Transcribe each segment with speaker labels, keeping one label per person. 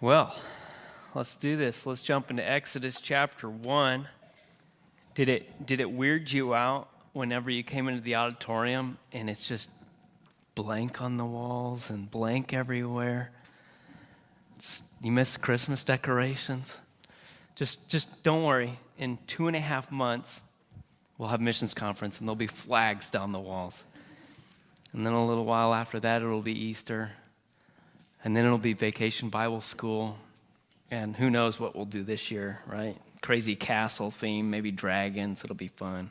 Speaker 1: Well, let's do this. Let's jump into Exodus chapter 1. Did it weird you out whenever you came into the auditorium and it's just blank on the walls and blank everywhere? You miss Christmas decorations? Just don't worry. In 2.5 months, we'll have missions conference and there'll be flags down the walls. And then a little while after that, it'll be Easter. And then it'll be Vacation Bible School. And who knows what we'll do this year, right? Crazy castle theme, maybe dragons. It'll be fun.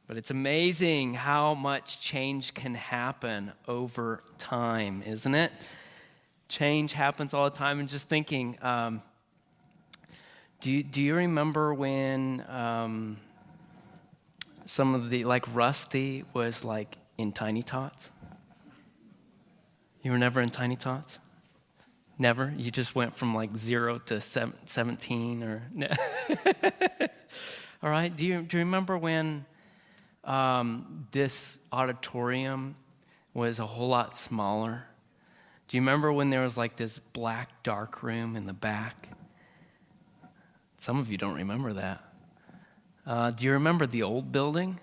Speaker 1: But it's amazing how much change can happen over time, isn't it? Change happens all the time. And just thinking, do you remember when some of the, like Rusty was like in Tiny Tots? You were never in Tiny Tots? Never? You just went from like 0 to 17 or... All right, do you remember when this auditorium was a whole lot smaller? Do you remember when there was like this black dark room in the back? Some of you don't remember that. Do you remember the old building?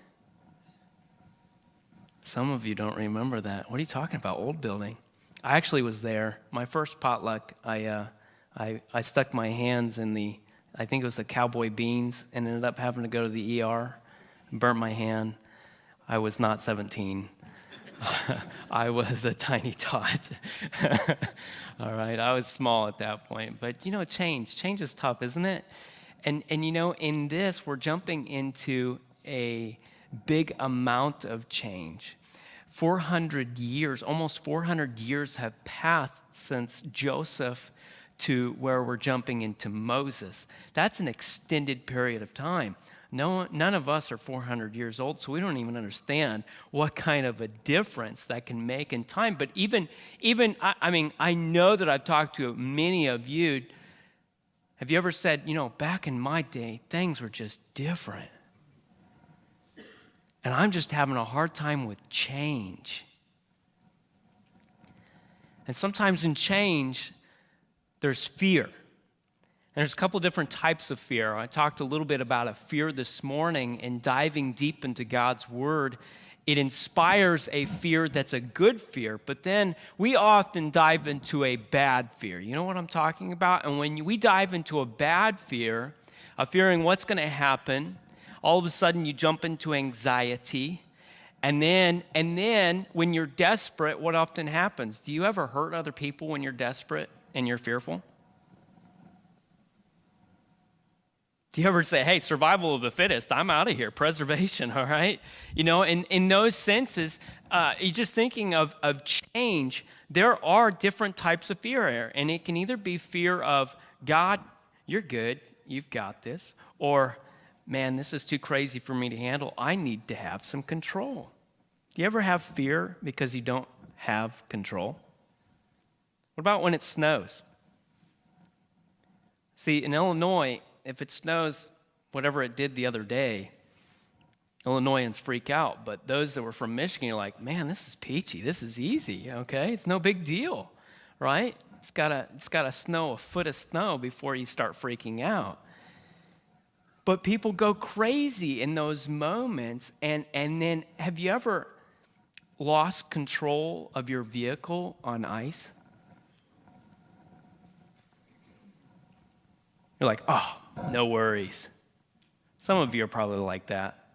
Speaker 1: Some of you don't remember that. What are you talking about, old building? I actually was there. My first potluck, I stuck my hands in I think it was the cowboy beans, and ended up having to go to the ER and burnt my hand. I was not 17. I was a tiny tot. All right, I was small at that point. But, change is tough, isn't it? And in this, we're jumping into a big amount of change. 400 years, almost 400 years have passed since Joseph to where we're jumping into Moses. That's an extended period of time. None of us are 400 years old, so we don't even understand what kind of a difference that can make in time. But even I know that I've talked to many of you. Have you ever said, back in my day, things were just different? And I'm just having a hard time with change. And sometimes in change, there's fear. And there's a couple different types of fear. I talked a little bit about a fear this morning, and diving deep into God's Word, it inspires a fear that's a good fear, but then we often dive into a bad fear. You know what I'm talking about? And when we dive into a bad fear, of fearing what's going to happen, all of a sudden you jump into anxiety. And then when you're desperate, what often happens? Do you ever hurt other people when you're desperate and you're fearful? Do you ever say, hey, survival of the fittest, I'm out of here, preservation, all right? In those senses, you're just thinking of change. There are different types of fear here, and it can either be fear of, God, you're good, you've got this, or, man, this is too crazy for me to handle. I need to have some control. Do you ever have fear because you don't have control? What about when it snows? See, in Illinois, if it snows, whatever it did the other day, Illinoisans freak out. But those that were from Michigan are like, man, this is peachy. This is easy, okay? It's no big deal, right? It's gotta snow a foot of snow before you start freaking out. But people go crazy in those moments. And then have you ever lost control of your vehicle on ice? You're like, oh, no worries. Some of you are probably like that.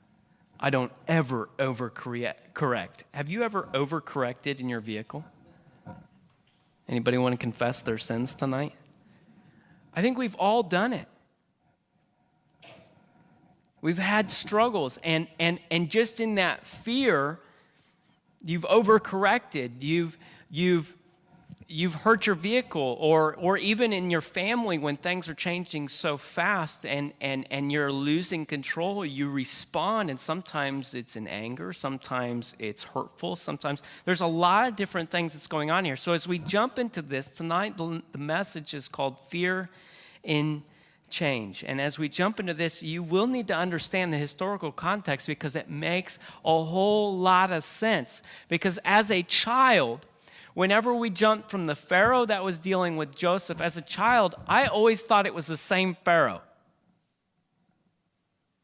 Speaker 1: I don't ever overcorrect. Have you ever overcorrected in your vehicle? Anybody want to confess their sins tonight? I think we've all done it. We've had struggles, and just in that fear, you've overcorrected. You've hurt your vehicle, or even in your family when things are changing so fast and you're losing control, you respond, and sometimes it's in anger, sometimes it's hurtful, sometimes there's a lot of different things that's going on here. So as we jump into this tonight, the message is called Fear in Change. And as we jump into this, you will need to understand the historical context because it makes a whole lot of sense. Because as a child, whenever we jumped from the Pharaoh that was dealing with Joseph, as a child, I always thought it was the same Pharaoh.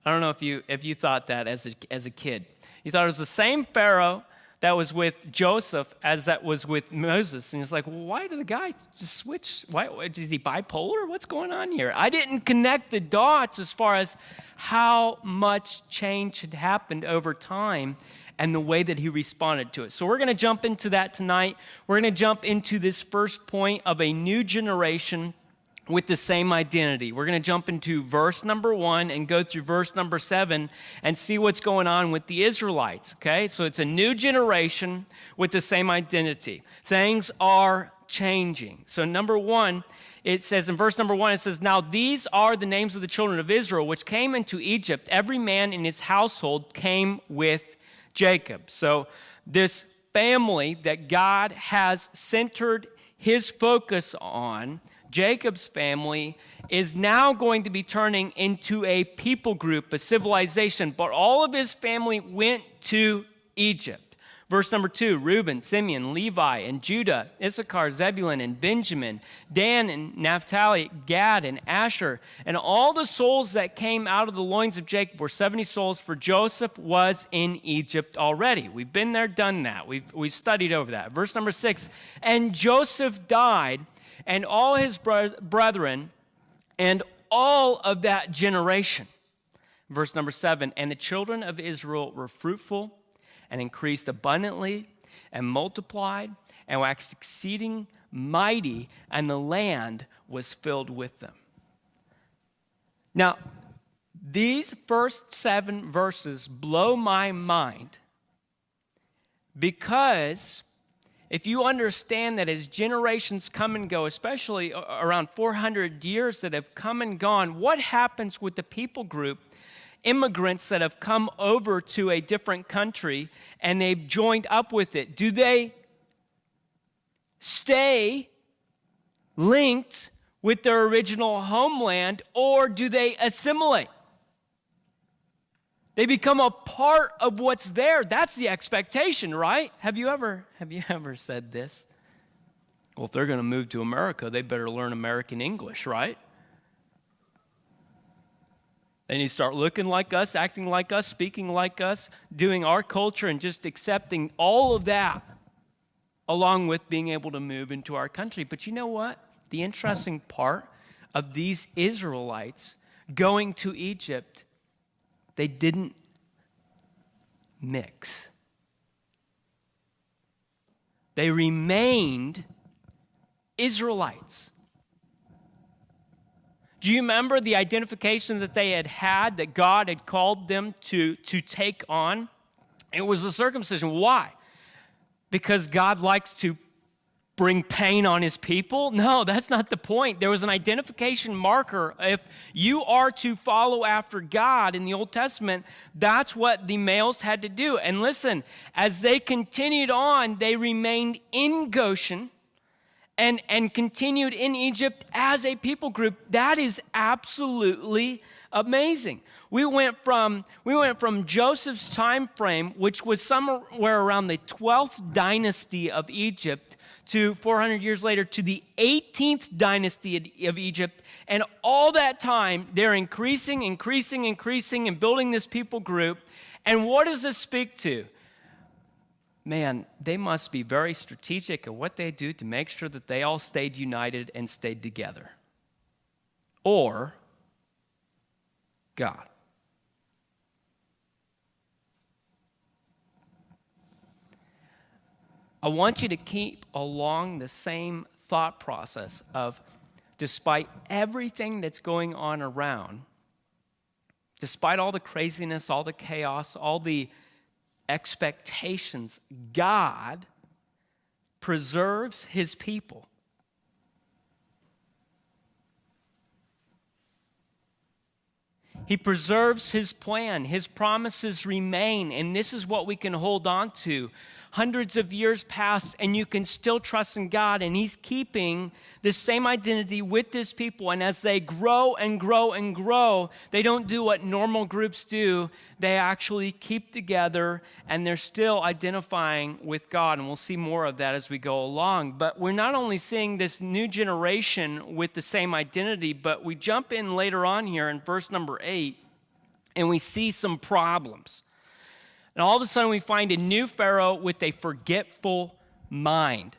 Speaker 1: I don't know if you thought that as a kid. You thought it was the same Pharaoh that was with Joseph as that was with Moses. And it's like, well, why did the guy just switch? Why is he bipolar? What's going on here? I didn't connect the dots as far as how much change had happened over time and the way that he responded to it. So we're going to jump into that tonight. We're going to jump into this first point of a new generation with the same identity. We're going to jump into verse number 1 and go through verse number 7 and see what's going on with the Israelites, okay? So it's a new generation with the same identity. Things are changing. So number 1, it says in verse number 1, it says, "Now these are the names of the children of Israel, which came into Egypt. Every man in his household came with Jacob." So this family that God has centered his focus on, Jacob's family, is now going to be turning into a people group, a civilization. But all of his family went to Egypt. Verse number 2, Reuben, Simeon, Levi, and Judah, Issachar, Zebulun, and Benjamin, Dan and Naphtali, Gad, and Asher. And all the souls that came out of the loins of Jacob were 70 souls, for Joseph was in Egypt already. We've been there, done that. We've studied over that. Verse number 6, "And Joseph died, and all his brethren, and all of that generation." Verse number 7, "And the children of Israel were fruitful, and increased abundantly, and multiplied, and waxed exceeding mighty, and the land was filled with them." Now, these first 7 verses blow my mind, because if you understand that as generations come and go, especially around 400 years that have come and gone, what happens with the people group, immigrants that have come over to a different country and they've joined up with it? Do they stay linked with their original homeland, or do they assimilate? They become a part of what's there. That's the expectation, right? Have you ever said this? Well, if they're going to move to America, they better learn American English, right? They need to start looking like us, acting like us, speaking like us, doing our culture, and just accepting all of that, along with being able to move into our country. But you know what? The interesting part of these Israelites going to Egypt, they didn't mix. They remained Israelites. Do you remember the identification that they had that God had called them to take on? It was the circumcision. Why? Because God likes to bring pain on his people? No, that's not the point. There was an identification marker. If you are to follow after God in the Old Testament, that's what the males had to do. And listen, as they continued on, they remained in Goshen and continued in Egypt as a people group. That is absolutely amazing. We went from Joseph's time frame, which was somewhere around the 12th dynasty of Egypt, to 400 years later to the 18th dynasty of Egypt. And all that time, they're increasing and building this people group. And what does this speak to? Man, they must be very strategic at what they do to make sure that they all stayed united and stayed together. Or God. I want you to keep along the same thought process of, despite everything that's going on around, despite all the craziness, all the chaos, all the expectations, God preserves his people. He preserves his plan. His promises remain, and this is what we can hold on to. Hundreds of years pass, and you can still trust in God, and he's keeping this same identity with this people. And as they grow and grow and grow, they don't do what normal groups do. They actually keep together, and they're still identifying with God, and we'll see more of that as we go along. But we're not only seeing this new generation with the same identity, but we jump in later on here in verse number 8, and we see some problems. And all of a sudden, we find a new Pharaoh with a forgetful mind.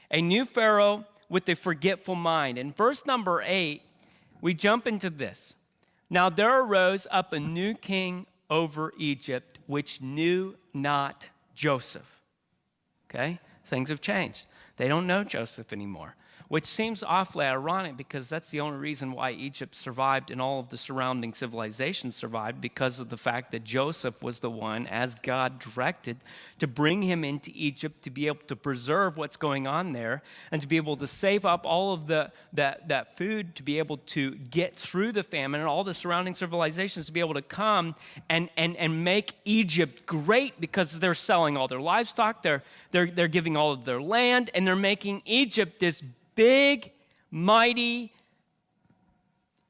Speaker 1: A new Pharaoh with a forgetful mind. In verse number 8, we jump into this. Now there arose up a new king over Egypt, which knew not Joseph. Okay? Things have changed. They don't know Joseph anymore, which seems awfully ironic because that's the only reason why Egypt survived and all of the surrounding civilizations survived, because of the fact that Joseph was the one, as God directed, to bring him into Egypt to be able to preserve what's going on there and to be able to save up all of that food to be able to get through the famine and all the surrounding civilizations to be able to come and make Egypt great, because they're selling all their livestock, they're giving all of their land, and they're making Egypt this big, mighty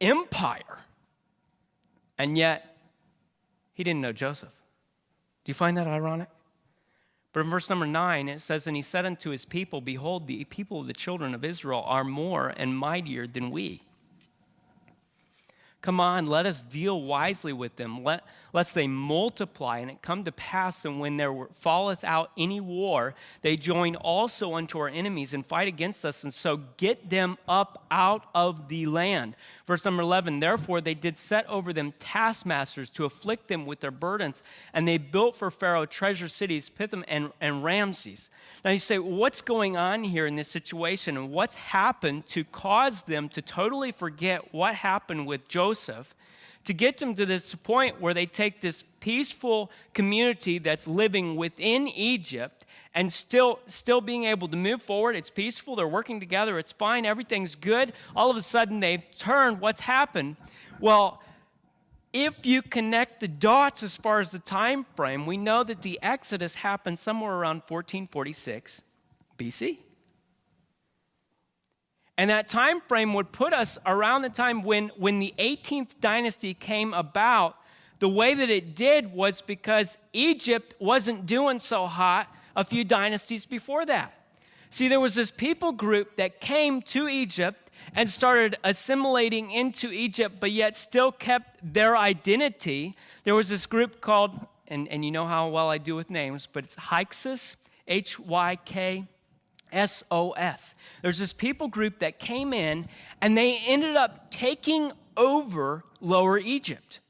Speaker 1: empire. And yet, he didn't know Joseph. Do you find that ironic? But in verse number 9, it says, and he said unto his people, behold, the people of the children of Israel are more and mightier than we. Come on, let us deal wisely with them, lest they multiply. And it come to pass, and when there falleth out any war, they join also unto our enemies and fight against us, and so get them up out of the land. Verse number 11, therefore they did set over them taskmasters to afflict them with their burdens, and they built for Pharaoh treasure cities, Pithom and Ramses. Now you say, what's going on here in this situation, and what's happened to cause them to totally forget what happened with Joseph, to get them to this point where they take this peaceful community that's living within Egypt and still being able to move forward. It's peaceful, they're working together, it's fine, everything's good. All of a sudden they've turned. What's happened? Well, if you connect the dots as far as the time frame, we know that the Exodus happened somewhere around 1446 BC. And that time frame would put us around the time when the 18th dynasty came about. The way that it did was because Egypt wasn't doing so hot a few dynasties before that. See, there was this people group that came to Egypt and started assimilating into Egypt, but yet still kept their identity. There was this group called, and you know how well I do with names, but it's Hyksos, Hyksos. There's this people group that came in, and they ended up taking over Lower Egypt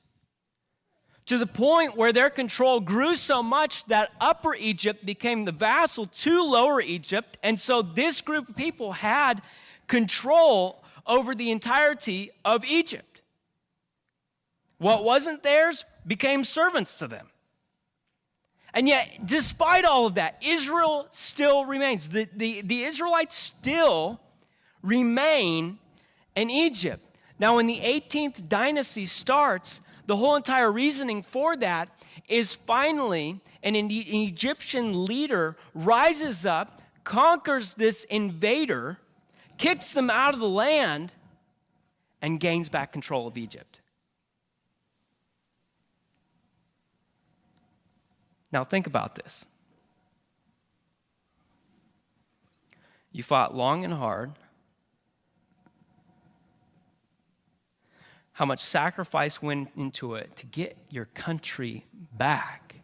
Speaker 1: to the point where their control grew so much that Upper Egypt became the vassal to Lower Egypt. And so this group of people had control over the entirety of Egypt. What wasn't theirs became servants to them. And yet, despite all of that, Israel still remains. The Israelites still remain in Egypt. Now, when the 18th dynasty starts, the whole entire reasoning for that is finally an Egyptian leader rises up, conquers this invader, kicks them out of the land, and gains back control of Egypt. Now think about this. You fought long and hard. How much sacrifice went into it to get your country back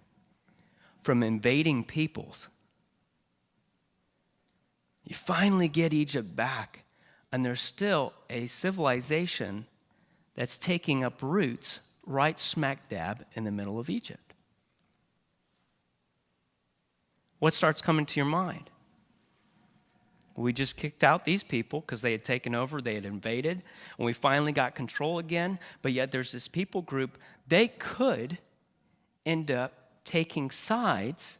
Speaker 1: from invading peoples. You finally get Egypt back, and there's still a civilization that's taking up roots right smack dab in the middle of Egypt. What starts coming to your mind? We just kicked out these people because they had taken over, they had invaded, and we finally got control again, but yet there's this people group. They could end up taking sides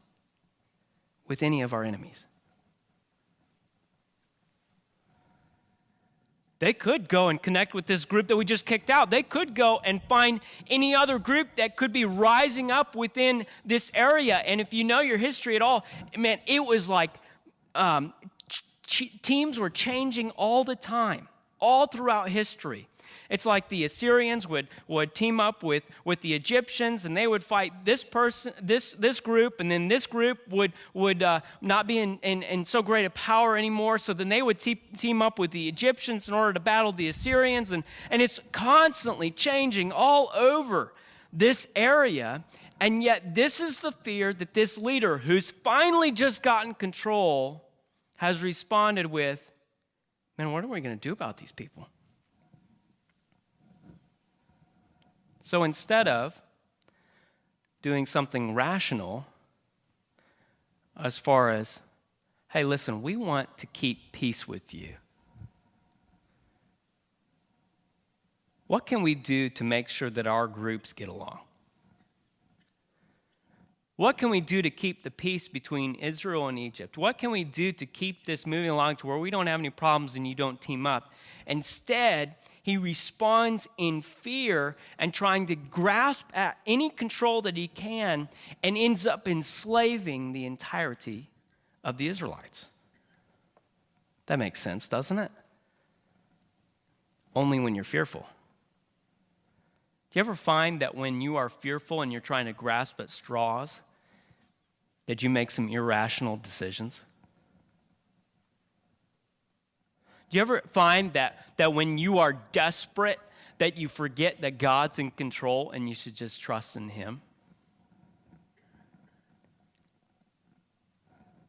Speaker 1: with any of our enemies. They could go and connect with this group that we just kicked out. They could go and find any other group that could be rising up within this area. And if you know your history at all, man, it was like teams were changing all the time, all throughout history. It's like the Assyrians would team up with the Egyptians, and they would fight this person, this group, and then this group would not be in so great a power anymore. So then they would team up with the Egyptians in order to battle the Assyrians, and it's constantly changing all over this area. And yet this is the fear that this leader, who's finally just gotten control, has responded with, man, what are we going to do about these people? So instead of doing something rational, as far as, hey, listen, we want to keep peace with you. What can we do to make sure that our groups get along? What can we do to keep the peace between Israel and Egypt? What can we do to keep this moving along to where we don't have any problems and you don't team up? Instead, he responds in fear and trying to grasp at any control that he can and ends up enslaving the entirety of the Israelites. That makes sense, doesn't it? Only when you're fearful. Do you ever find that when you are fearful and you're trying to grasp at straws, that you make some irrational decisions? Do you ever find that when you are desperate, that you forget that God's in control and you should just trust in him?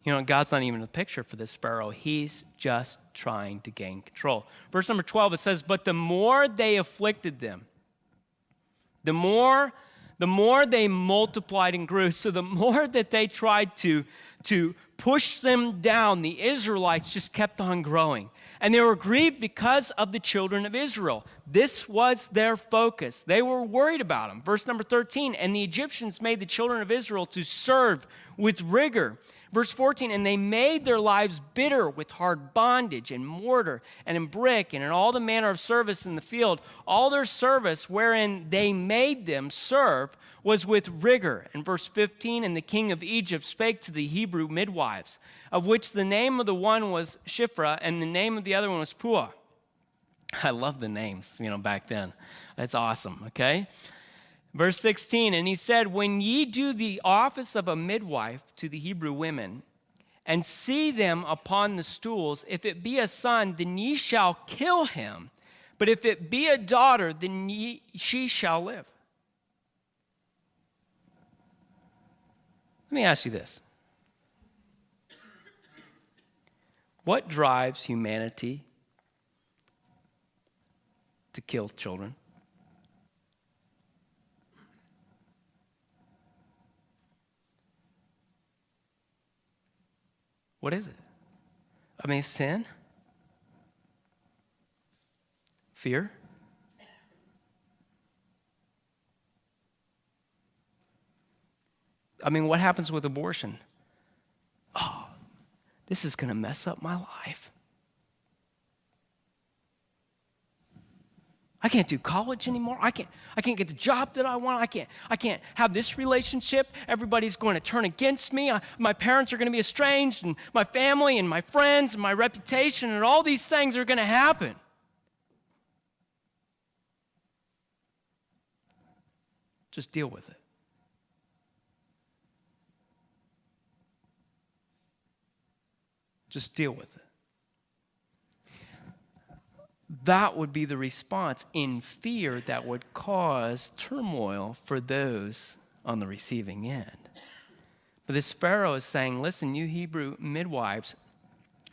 Speaker 1: You know, God's not even a picture for this Pharaoh. He's just trying to gain control. Verse number 12, it says, but the more they afflicted them, the more they multiplied and grew. So the more that they tried to push them down, the Israelites just kept on growing. And they were grieved because of the children of Israel. This was their focus. They were worried about them. Verse number 13, and the Egyptians made the children of Israel to serve with rigor. Verse 14, and they made their lives bitter with hard bondage and mortar and in brick and in all the manner of service in the field. All their service wherein they made them serve was with rigor. And verse 15, and the king of Egypt spake to the Hebrew midwives, of which the name of the one was Shiphrah and the name of the other one was Puah. I love the names, back then. That's awesome, okay? Verse 16, and he said, when ye do the office of a midwife to the Hebrew women, and see them upon the stools, if it be a son, then ye shall kill him. But if it be a daughter, then she shall live. Let me ask you this. What drives humanity to kill children? What is it? Sin? Fear? What happens with abortion? Oh, this is going to mess up my life. I can't do college anymore. I can't get the job that I want. I can't have this relationship. Everybody's going to turn against me. My parents are going to be estranged, and my family and my friends and my reputation, and all these things are going to happen. Just deal with it. Just deal with it. That would be the response in fear that would cause turmoil for those on the receiving end. But this Pharaoh is saying, listen, you Hebrew midwives,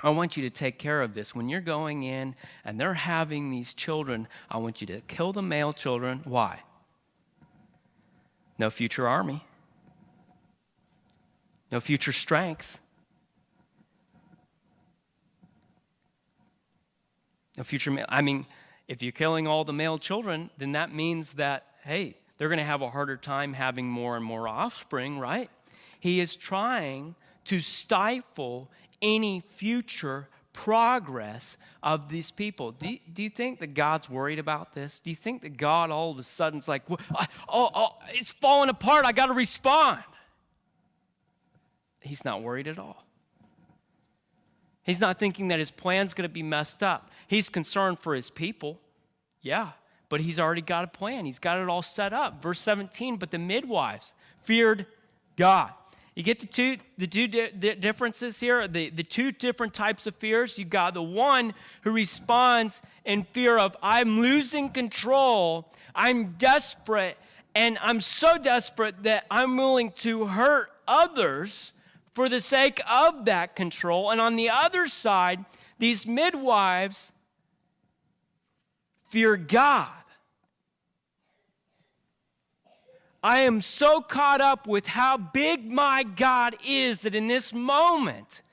Speaker 1: I want you to take care of this. When you're going in and they're having these children, I want you to kill the male children. Why? No future army. No future strength. No future male. If you're killing all the male children, then that means that, hey, they're going to have a harder time having more and more offspring, right? He is trying to stifle any future progress of these people. Do you think that God's worried about this? Do you think that God all of a sudden is like, it's falling apart, I got to respond? He's not worried at all. He's not thinking that his plan's going to be messed up. He's concerned for his people. Yeah, but he's already got a plan. He's got it all set up. Verse 17, but the midwives feared God. You get the two differences here, the two different types of fears. You got the one who responds in fear of, I'm losing control, I'm desperate, and I'm so desperate that I'm willing to hurt others for the sake of that control. And on the other side, these midwives fear God. I am so caught up with how big my God is that in this moment,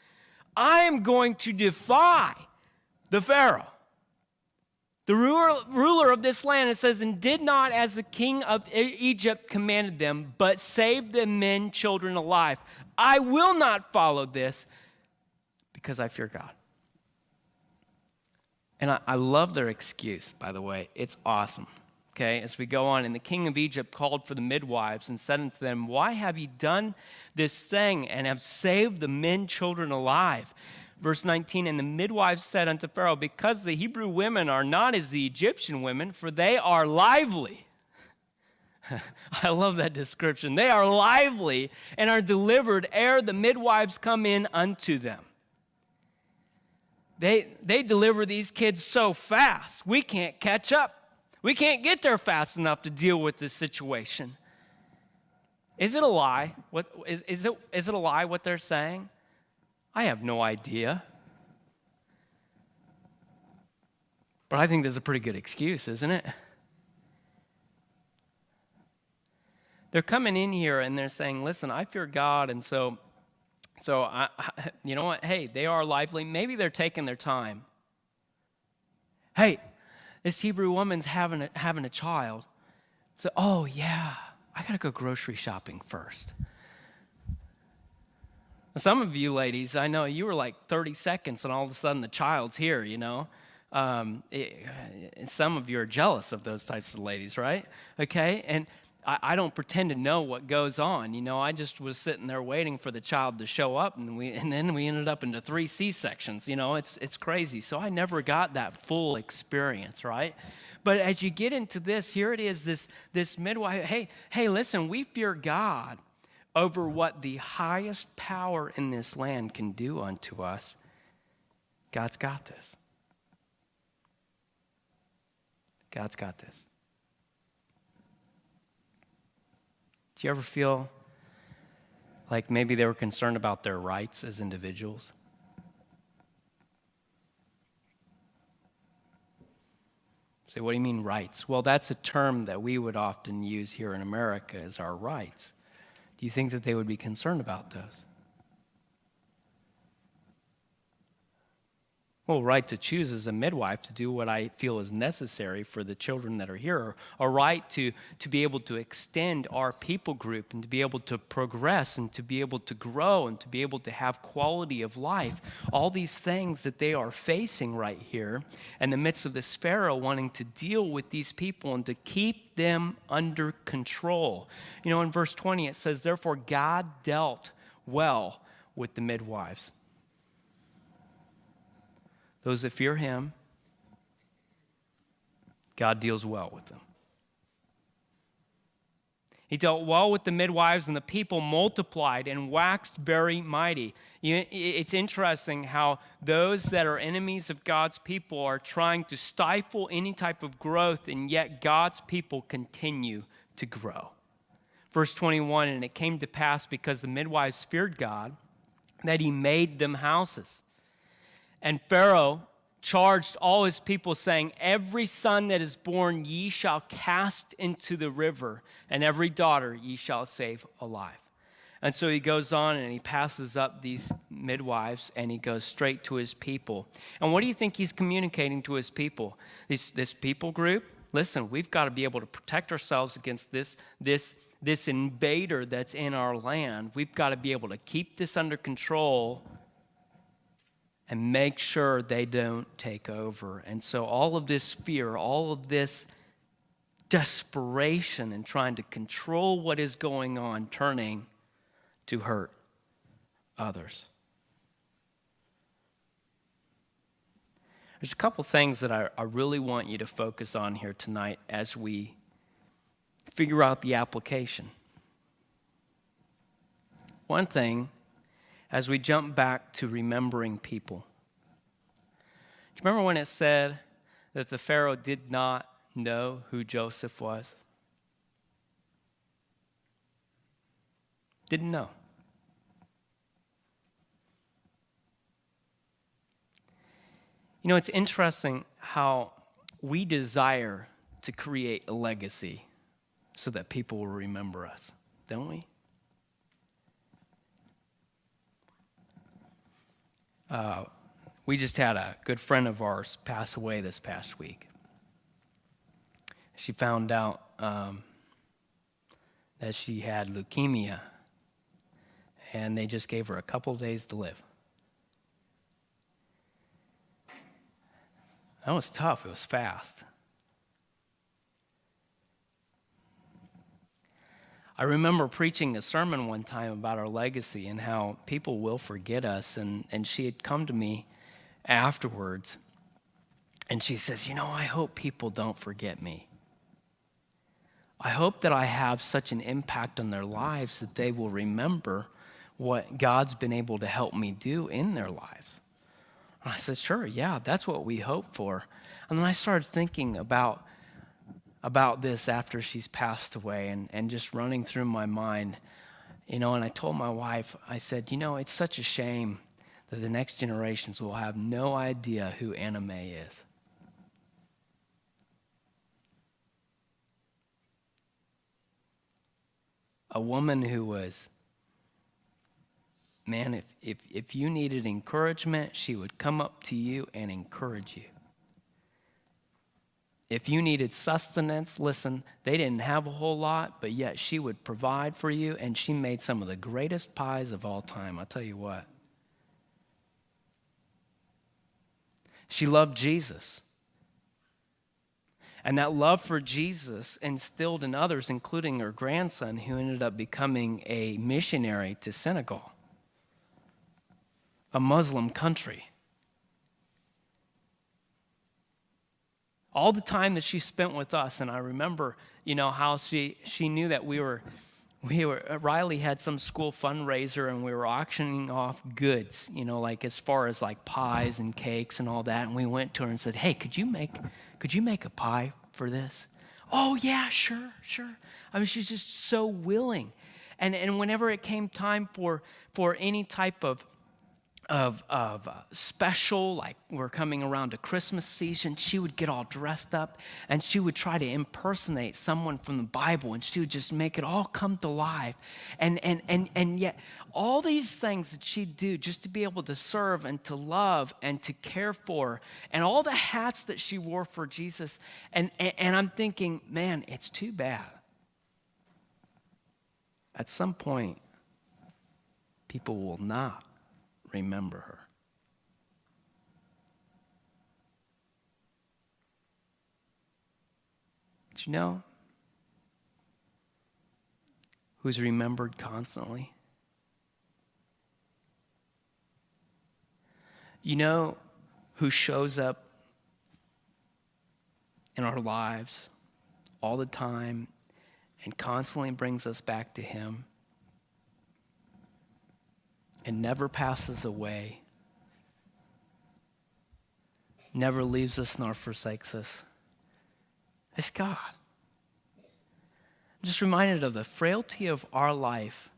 Speaker 1: I am going to defy the Pharaoh, the ruler of this land. It says, and did not as the king of Egypt commanded them, but saved the men, children alive. I will not follow this because I fear God. And I love their excuse, by the way. It's awesome. Okay, as we go on, and the king of Egypt called for the midwives and said unto them, why have ye done this thing and have saved the men, children alive? Verse 19, and the midwives said unto Pharaoh, because the Hebrew women are not as the Egyptian women, for they are lively. I love that description. They are lively and are delivered ere the midwives come in unto them. They deliver these kids so fast, we can't catch up. We can't get there fast enough to deal with this situation. Is it a lie? Is it a lie what they're saying? I have no idea. But I think that's a pretty good excuse, isn't it? They're coming in here and they're saying, listen, I fear God, and so I, you know what? Hey, they are lively. Maybe they're taking their time. Hey, this Hebrew woman's having a child. So, oh yeah, I gotta go grocery shopping first. Some of you ladies, I know you were like 30 seconds and all of a sudden the child's here, you know. Some of you are jealous of those types of ladies, right? Okay, and I don't pretend to know what goes on. You know, I just was sitting there waiting for the child to show up, and then we ended up into 3 C-sections. You know, it's crazy. So I never got that full experience, right? But as you get into this, here it is, this midwife. Hey, listen, we fear God over what the highest power in this land can do unto us. God's got this. God's got this. Do you ever feel like maybe they were concerned about their rights as individuals? Say, what do you mean rights? Well, that's a term that we would often use here in America as our rights. Do you think that they would be concerned about those? Well, right to choose as a midwife to do what I feel is necessary for the children that are here, a right to be able to extend our people group and to be able to progress and to be able to grow and to be able to have quality of life. All these things that they are facing right here in the midst of this Pharaoh wanting to deal with these people and to keep them under control. You know, in verse 20 it says, therefore God dealt well with the midwives. Those that fear him, God deals well with them. He dealt well with the midwives, and the people multiplied and waxed very mighty. It's interesting how those that are enemies of God's people are trying to stifle any type of growth, and yet God's people continue to grow. Verse 21, and it came to pass because the midwives feared God, that he made them houses. And Pharaoh charged all his people, saying, every son that is born ye shall cast into the river, and every daughter ye shall save alive. And so he goes on and he passes up these midwives and he goes straight to his people. And what do you think he's communicating to his people? This people group, listen, we've got to be able to protect ourselves against this invader that's in our land. We've got to be able to keep this under control. and make sure they don't take over. And so all of this fear, all of this desperation in trying to control what is going on, turning to hurt others. There's a couple things that I really want you to focus on here tonight as we figure out the application. One thing, as we jump back to remembering people. Do you remember when it said that the Pharaoh did not know who Joseph was? Didn't know. You know, it's interesting how we desire to create a legacy so that people will remember us, don't we? We just had a good friend of ours pass away this past week. She found out that she had leukemia, and they just gave her a couple days to live. That was tough. It was fast. I remember preaching a sermon one time about our legacy and how people will forget us, and she had come to me afterwards, and she says, I hope people don't forget me. I hope that I have such an impact on their lives that they will remember what God's been able to help me do in their lives. And I said, sure, yeah, that's what we hope for. And then I started thinking about this after she's passed away and just running through my mind, and I told my wife, I said, it's such a shame that the next generations will have no idea who Anna Mae is. A woman who was, man, if you needed encouragement, she would come up to you and encourage you. If you needed sustenance, listen, they didn't have a whole lot, but yet she would provide for you, and she made some of the greatest pies of all time, I'll tell you what. She loved Jesus. And that love for Jesus instilled in others, including her grandson, who ended up becoming a missionary to Senegal, a Muslim country. All the time that she spent with us, and I remember, how she knew that we were, Riley had some school fundraiser, and we were auctioning off goods, like as far as like pies and cakes and all that. And we went to her and said, hey, could you make a pie for this? Oh yeah, sure. I mean, she's just so willing. And whenever it came time for any type of special, like we're coming around to Christmas season, she would get all dressed up and she would try to impersonate someone from the Bible, and she would just make it all come to life. And yet all these things that she'd do just to be able to serve and to love and to care for, and all the hats that she wore for Jesus. And I'm thinking, man, it's too bad. At some point, people will not remember her. But you know who's remembered constantly? You know who shows up in our lives all the time and constantly brings us back to Him and never passes away, never leaves us nor forsakes us? It's God. I'm just reminded of the frailty of our life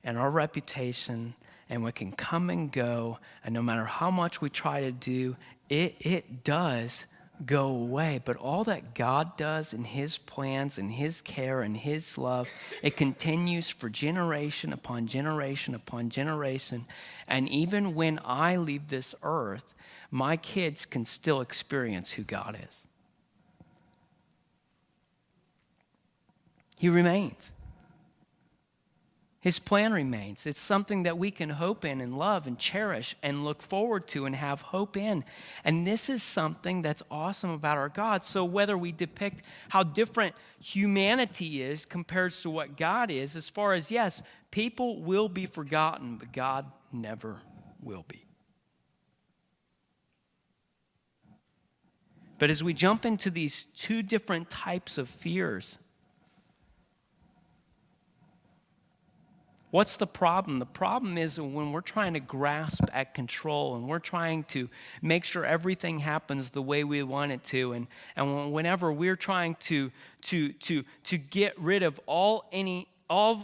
Speaker 1: and our reputation, and we can come and go, and no matter how much we try to do, it does go away. But all that God does in His plans and His care and His love, it continues for generation upon generation upon generation. And even when I leave this earth, my kids can still experience who God is. He remains. His plan remains. It's something that we can hope in and love and cherish and look forward to and have hope in. And this is something that's awesome about our God. So whether we depict how different humanity is compared to what God is, as far as, yes, people will be forgotten, but God never will be. But as we jump into these two different types of fears, what's the problem? The problem is when we're trying to grasp at control and we're trying to make sure everything happens the way we want it to, and whenever we're trying to get rid of all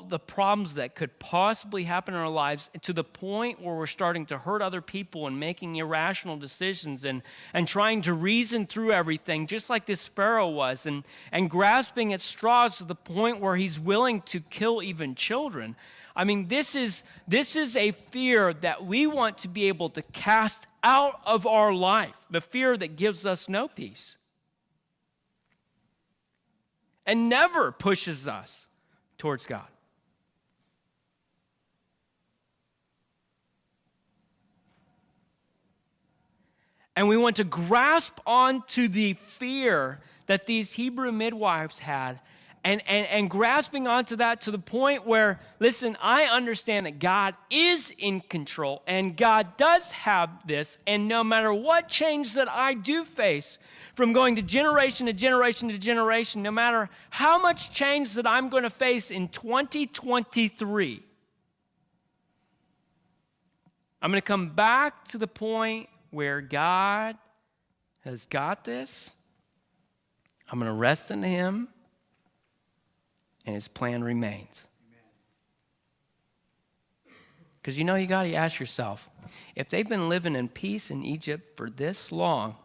Speaker 1: the problems that could possibly happen in our lives, to the point where we're starting to hurt other people and making irrational decisions and trying to reason through everything, just like this Pharaoh was, and grasping at straws to the point where he's willing to kill even children. I mean, this is a fear that we want to be able to cast out of our life, the fear that gives us no peace and never pushes us towards God. And we want to grasp onto the fear that these Hebrew midwives had, and grasping onto that to the point where, listen, I understand that God is in control and God does have this, and no matter what change that I do face from going to generation to generation to generation, no matter how much change that I'm going to face in 2023, I'm going to come back to the point where God has got this. I'm going to rest in Him, and His plan remains. Because you got to ask yourself, if they've been living in peace in Egypt for this long,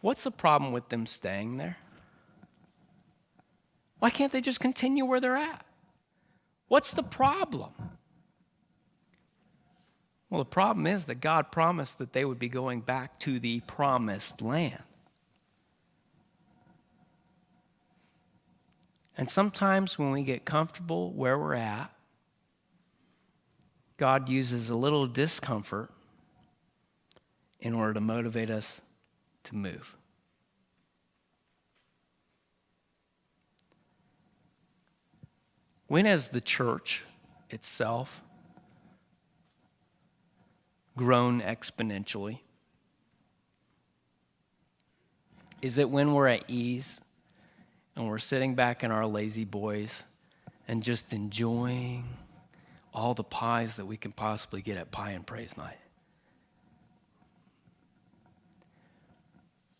Speaker 1: what's the problem with them staying there? Why can't they just continue where they're at? What's the problem? Well, the problem is that God promised that they would be going back to the promised land. And sometimes when we get comfortable where we're at, God uses a little discomfort in order to motivate us to move. When has the church itself grown exponentially? Is it when we're at ease and we're sitting back in our lazy boys and just enjoying all the pies that we can possibly get at Pie and Praise Night?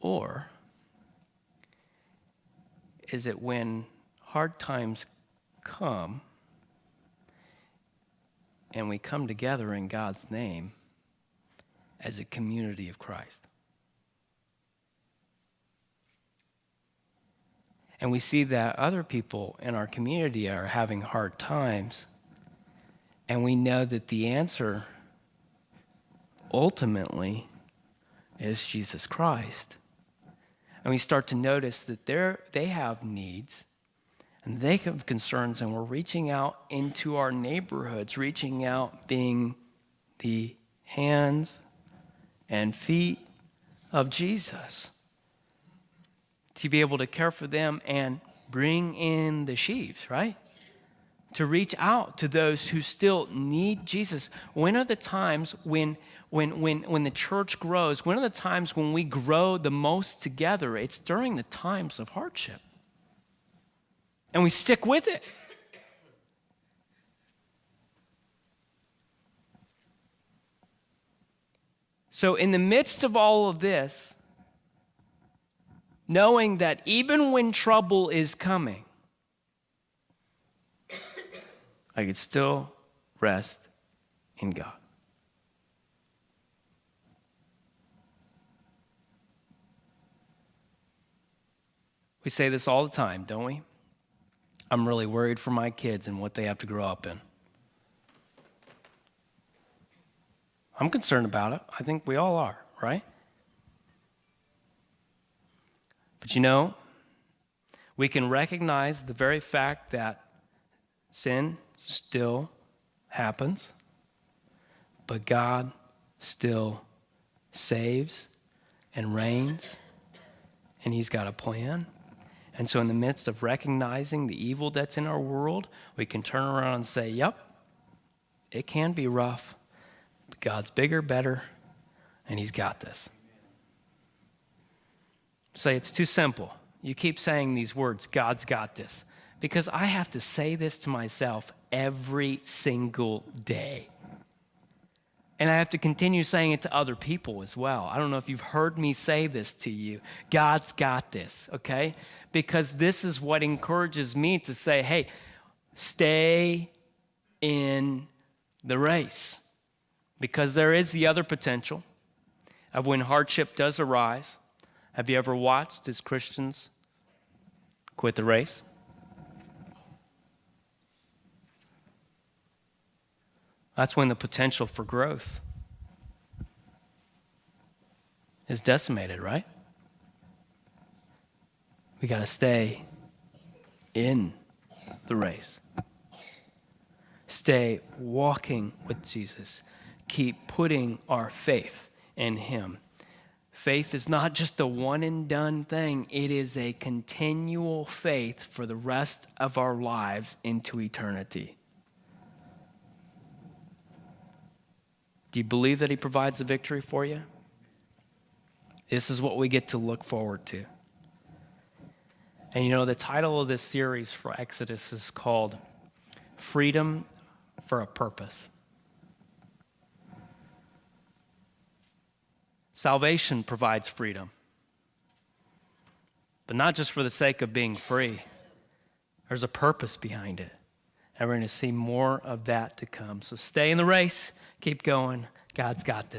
Speaker 1: Or is it when hard times come and we come together in God's name as a community of Christ? And we see that other people in our community are having hard times, and we know that the answer ultimately is Jesus Christ. And we start to notice that they have needs and they have concerns, and we're reaching out into our neighborhoods, reaching out, being the hands and feet of Jesus, to be able to care for them and bring in the sheaves, right? To reach out to those who still need Jesus. When are the times when the church grows? When are the times when we grow the most together? It's during the times of hardship. And we stick with it. So in the midst of all of this, knowing that even when trouble is coming, I could still rest in God. We say this all the time, don't we? I'm really worried for my kids and what they have to grow up in. I'm concerned about it. I think we all are, right? But we can recognize the very fact that sin still happens, but God still saves and reigns, and he's got a plan. And so in the midst of recognizing the evil that's in our world, we can turn around and say, yep, it can be rough, but God's bigger, better, and he's got this. Say it's too simple. You keep saying these words, God's got this, because I have to say this to myself every single day. And I have to continue saying it to other people as well. I don't know if you've heard me say this to you. God's got this, okay? Because this is what encourages me to say, hey, stay in the race. Because there is the other potential of when hardship does arise. Have you ever watched as Christians quit the race? That's when the potential for growth is decimated, right? We got to stay in the race. Stay walking with Jesus. Keep putting our faith in him. Faith is not just a one and done thing. It is a continual faith for the rest of our lives into eternity. Do you believe that he provides the victory for you? This is what we get to look forward to. And you know, the title of this series for Exodus is called Freedom for a Purpose. Salvation provides freedom, but not just for the sake of being free. There's a purpose behind it. And we're going to see more of that to come. So stay in the race, keep going. God's got this.